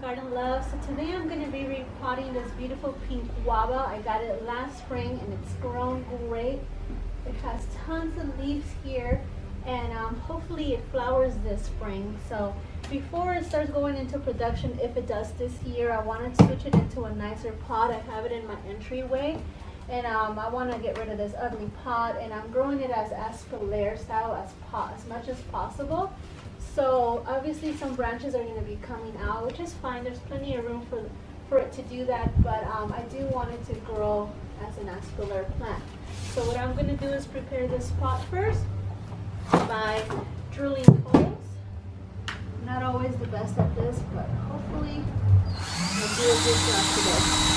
garden love. So today I'm going to be repotting this beautiful pink guava. I got it last spring and it's grown great. It has tons of leaves here, and hopefully it flowers this spring. So before it starts going into production, if it does this year, I want to switch it into a nicer pot. I have it in my entryway, and I want to get rid of this ugly pot, and I'm growing it as Espailer style as much as possible. So obviously some branches are going to be coming out, which is fine. There's plenty of room for it to do that, but I do want it to grow as an Espailer plant. So what I'm going to do is prepare this pot first by drilling holes. Not always the best at this, but hopefully I'll do a good job today.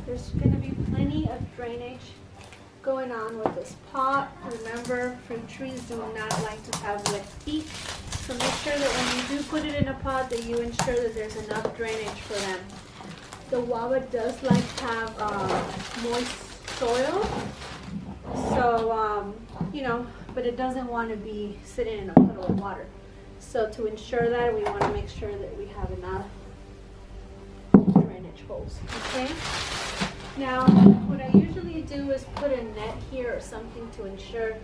There's going to be plenty of drainage going on with this pot. Remember, fruit trees do not like to have wet feet, so make sure that when you do put it in a pot that you ensure that there's enough drainage for them. The guava does like to have moist soil, so but it doesn't want to be sitting in a puddle of water. So to ensure that, we want to make sure that we have enough drainage holes. Okay. Now, what I usually do is put a net here or something to ensure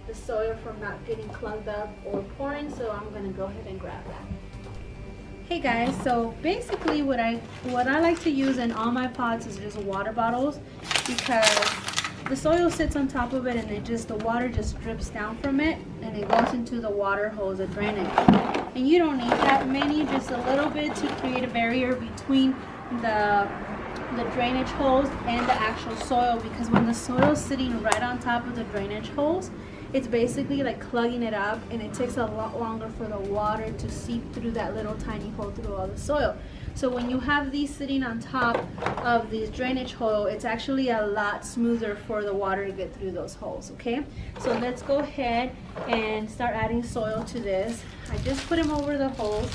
the soil from not getting plugged up or pouring, so I'm going to go ahead and grab that. Hey guys, so basically what I like to use in all my pots is just water bottles, because the soil sits on top of it and the water just drips down from it and it goes into the water hose of drainage. And you don't need that many, just a little bit to create a barrier between the drainage holes and the actual soil, because when the soil is sitting right on top of the drainage holes, it's basically like clogging it up, and it takes a lot longer for the water to seep through that little tiny hole through all the soil. So when you have these sitting on top of these drainage hole, it's actually a lot smoother for the water to get through those holes. Okay, so let's go ahead and start adding soil to this. I just put them over the holes.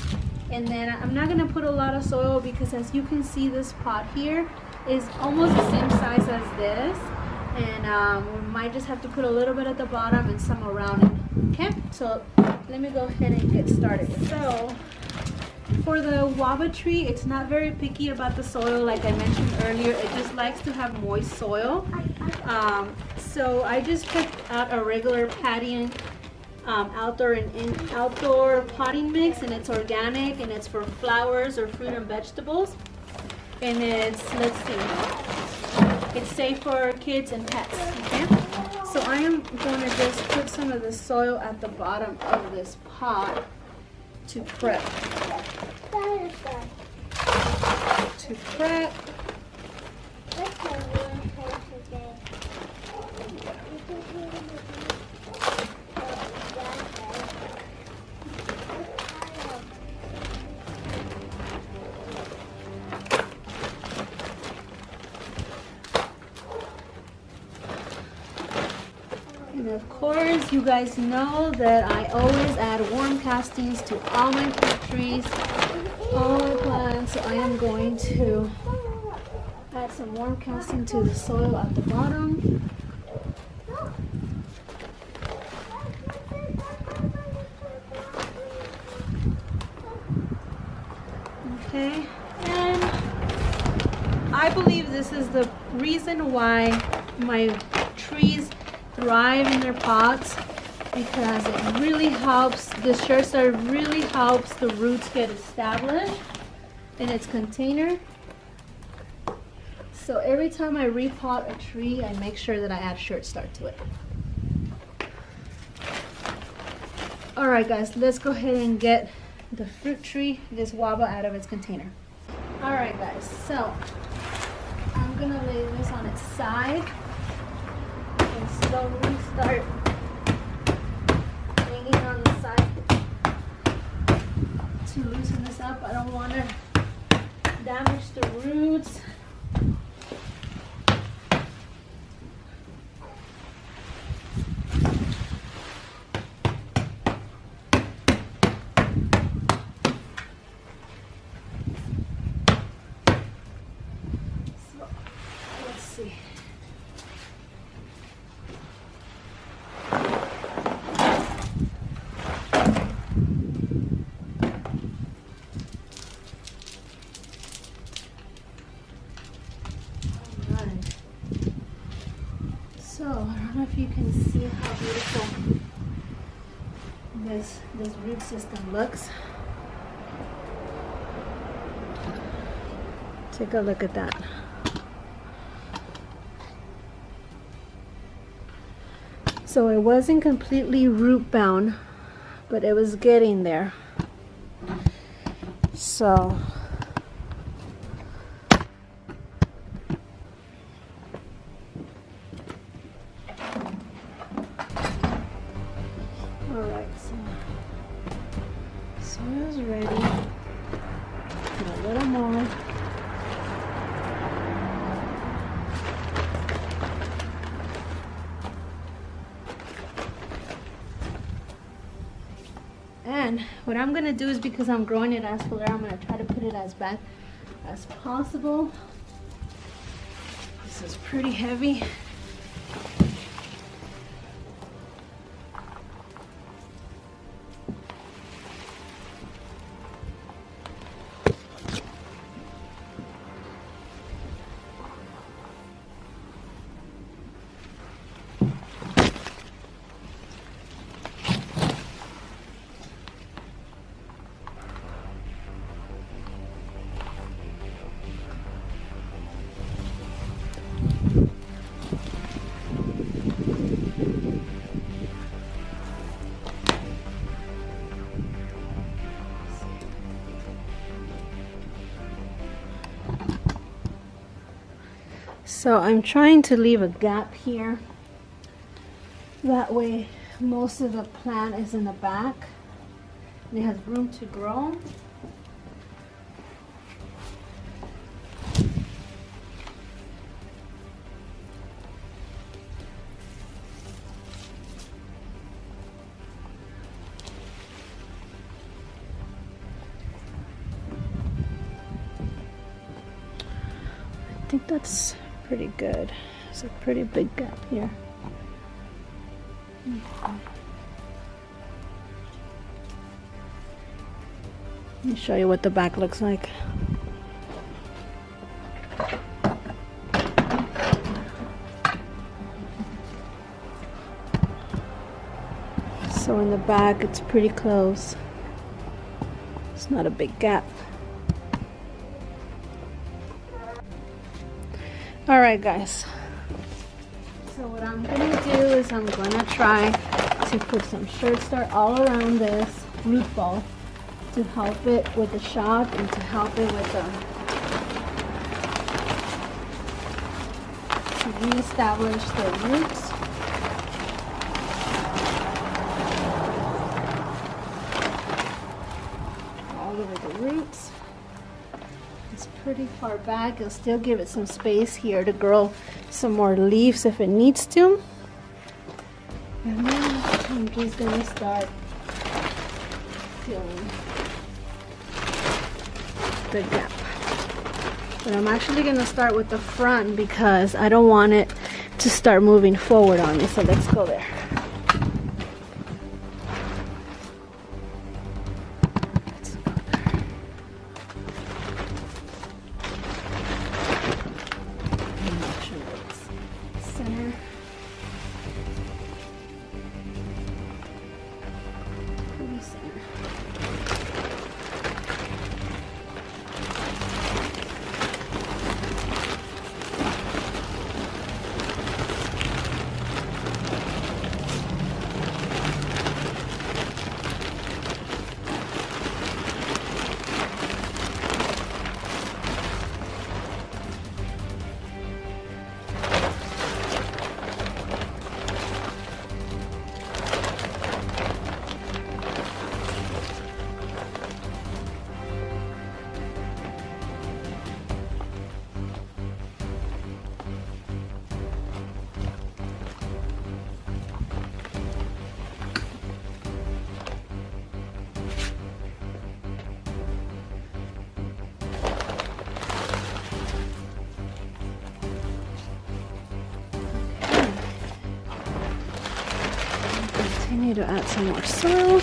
And then I'm not going to put a lot of soil, because as you can see, this pot here is almost the same size as this. And we might just have to put a little bit at the bottom and some around it. Okay, so let me go ahead and get started. So for the guava tree, it's not very picky about the soil. Like I mentioned earlier, it just likes to have moist soil. So I just picked out a regular patio outdoor potting mix, and it's organic, and it's for flowers or fruit and vegetables, and it's, let's see, it's safe for kids and pets. Okay, so I am going to just put some of the soil at the bottom of this pot to prep. And of course, you guys know that I always add warm castings to all my fruit trees, all my plants. So I am going to add some warm casting to the soil at the bottom. Okay, and I believe this is the reason why my trees thrive in their pots, because it really helps, the shirt start really helps the roots get established in its container. So every time I repot a tree, I make sure that I add shirt start to it. Alright guys, let's go ahead and get the fruit tree, this guava, out of its container. Alright guys, so I'm gonna lay this on its side and slowly start hanging on the side to loosen this up. I don't want to damage the roots. So let's see. go. I don't know if you can see how beautiful this root system looks. Take a look at that. So it wasn't completely root bound, but it was getting there. So alright, so soil's ready. And a little more. And what I'm gonna do is, because I'm growing it as Espailer, I'm gonna try to put it as back as possible. This is pretty heavy. So I'm trying to leave a gap here. That way most of the plant is in the back and it has room to grow. I think that's pretty good. It's a pretty big gap here. Let me show you what the back looks like. So in the back it's pretty close. It's not a big gap. Alright guys, so what I'm going to do is I'm going to try to put some shirt start all around this root ball to help it with the shock and to help it with to re-establish the roots. All over the roots. It's pretty far back. It'll still give it some space here to grow some more leaves if it needs to. And then I'm just going to start filling the gap. But I'm actually going to start with the front because I don't want it to start moving forward on me. So let's go there. Continue to add some more soil.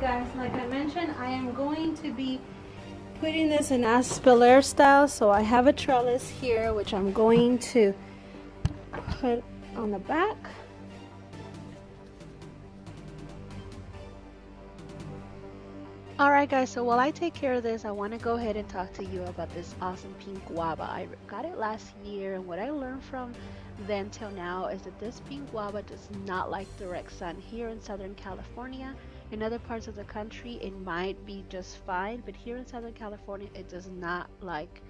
guys, like I mentioned, I am going to be putting this in Espailer style. So I have a trellis here, which I'm going to put on the back. Alright guys, so while I take care of this, I want to go ahead and talk to you about this awesome pink guava. I got it last year, and what I learned from then till now is that this pink guava does not like direct sun. Here in Southern California, in other parts of the country it might be just fine, but here in Southern California it does not like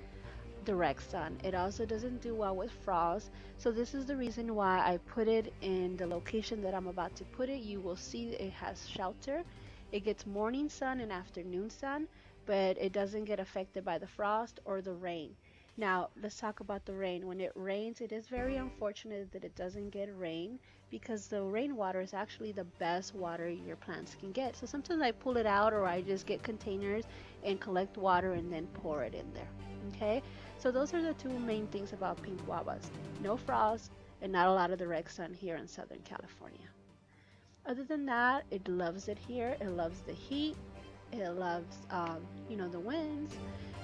direct sun. It also doesn't do well with frost. So this is the reason why I put it in the location that I'm about to put it. You will see it has shelter. It gets morning sun and afternoon sun, but it doesn't get affected by the frost or the rain. Now, let's talk about the rain. When it rains, it is very unfortunate that it doesn't get rain, because the rainwater is actually the best water your plants can get. So sometimes I pull it out, or I just get containers and collect water and then pour it in there. Okay, so those are the two main things about pink guavas: no frost and not a lot of direct sun here in Southern California. Other than that, it loves it here. It loves the heat. It loves, the winds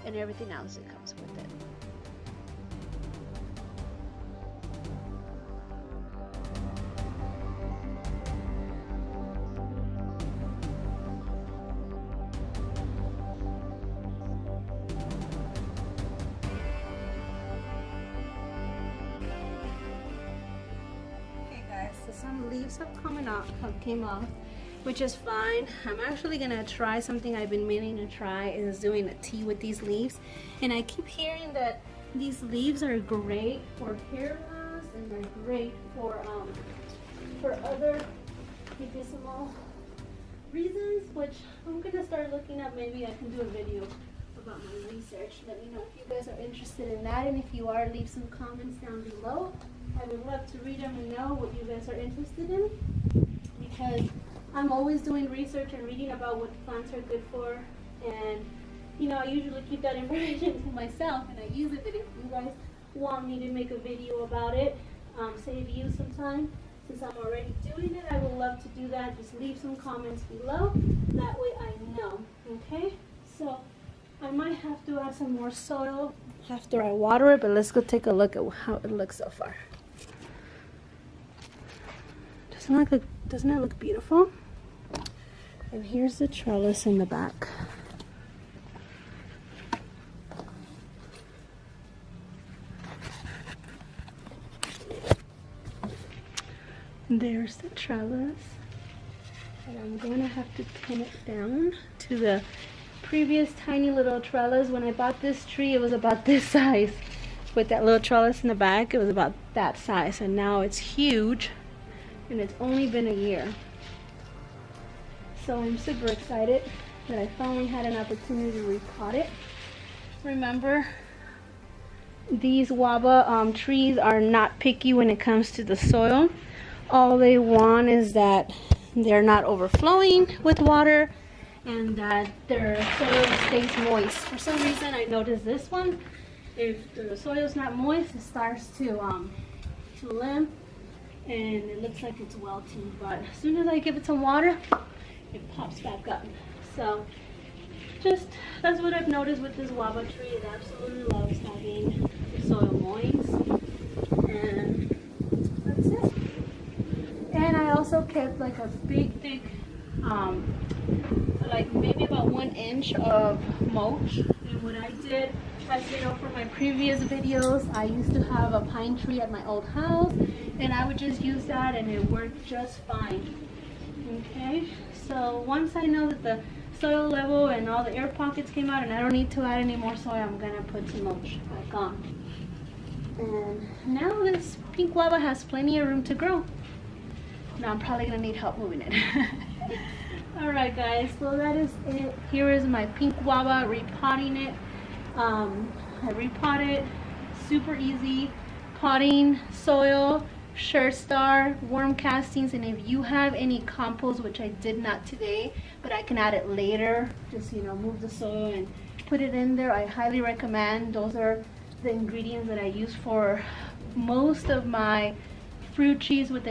and everything else that comes with it. So some leaves have came off, which is fine. I'm actually gonna try something I've been meaning to try, is doing a tea with these leaves. And I keep hearing that these leaves are great for hair loss, and they're great for other medicinal reasons, which I'm gonna start looking up. Maybe I can do a video about my research. Let me know if you guys are interested in that, and if you are, leave some comments down below. I would love to read them and know what you guys are interested in, because I'm always doing research and reading about what plants are good for, and I usually keep that information to myself and I use it. But if you guys want me to make a video about it, save you some time, since I'm already doing it, I would love to do that. Just leave some comments below, that way I know. Okay, so I might have to add some more soil after I water it, but let's go take a look at how it looks so far. Doesn't it look beautiful? And here's the trellis in the back. There's the trellis. And I'm going to have to pin it down to the previous tiny little trellis. When I bought this tree, it was about this size. With that little trellis in the back, it was about that size. And now it's huge. And it's only been a year. So I'm super excited that I finally had an opportunity to repot it. Remember, these guava trees are not picky when it comes to the soil. All they want is that they're not overflowing with water and that their soil stays moist. For some reason, I noticed this one, if the soil is not moist, it starts to limp. And it looks like it's wilting, but as soon as I give it some water, it pops back up. So that's what I've noticed with this guava tree. It absolutely loves having the soil moist, and that's it. And I also kept like a big thick like maybe about 1 inch of mulch. And what I did, as you know from my previous videos, I used to have a pine tree at my old house, and I would just use that and it worked just fine. Okay, so once I know that the soil level and all the air pockets came out and I don't need to add any more soil, I'm gonna put some mulch back on. And now this pink guava has plenty of room to grow. Now I'm probably gonna need help moving it. Alright guys, so that is it. Here is my pink guava, repotting it. I repot it, super easy. Potting, soil, Sure Star, worm castings, and if you have any compost, which I did not today, but I can add it later, just move the soil and put it in there. I highly recommend. Those are the ingredients that I use for most of my fruit trees with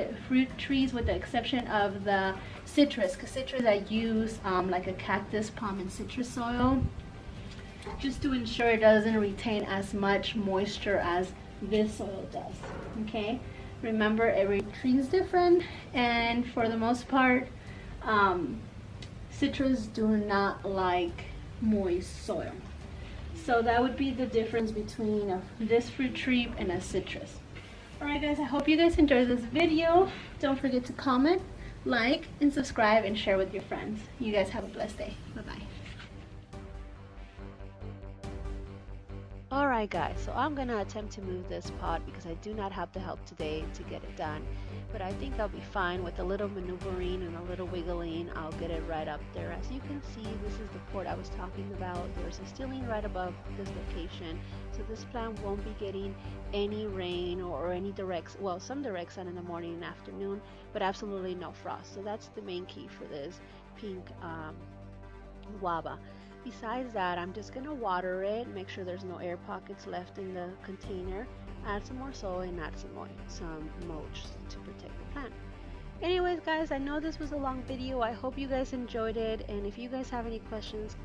the exception of the citrus, because citrus I use like a cactus, palm, and citrus soil, just to ensure it doesn't retain as much moisture as this soil does. Okay, remember every tree is different, and for the most part citrus do not like moist soil. So that would be the difference between this fruit tree and a citrus. Alright guys, I hope you guys enjoyed this video. Don't forget to comment, like, and subscribe, and share with your friends. You guys have a blessed day. Bye-bye. Alright guys, so I'm gonna attempt to move this pot because I do not have the help today to get it done, but I think I'll be fine with a little maneuvering and a little wiggling. I'll get it right up there. As you can see, this is the port I was talking about. There's a ceiling right above this location, so this plant won't be getting any rain or any direct, well, some direct sun in the morning and afternoon, but absolutely no frost. So that's the main key for this pink guava. Besides that, I'm just gonna water it, make sure there's no air pockets left in the container, add some more soil, and add some mulch to protect the plant. Anyways guys, I know this was a long video. I hope you guys enjoyed it, and if you guys have any questions,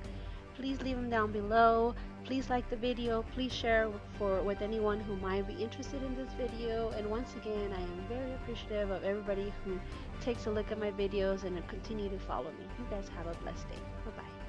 please leave them down below. Please like the video, please share with anyone who might be interested in this video, and once again, I am very appreciative of everybody who takes a look at my videos and continue to follow me. You guys have a blessed day. Bye bye.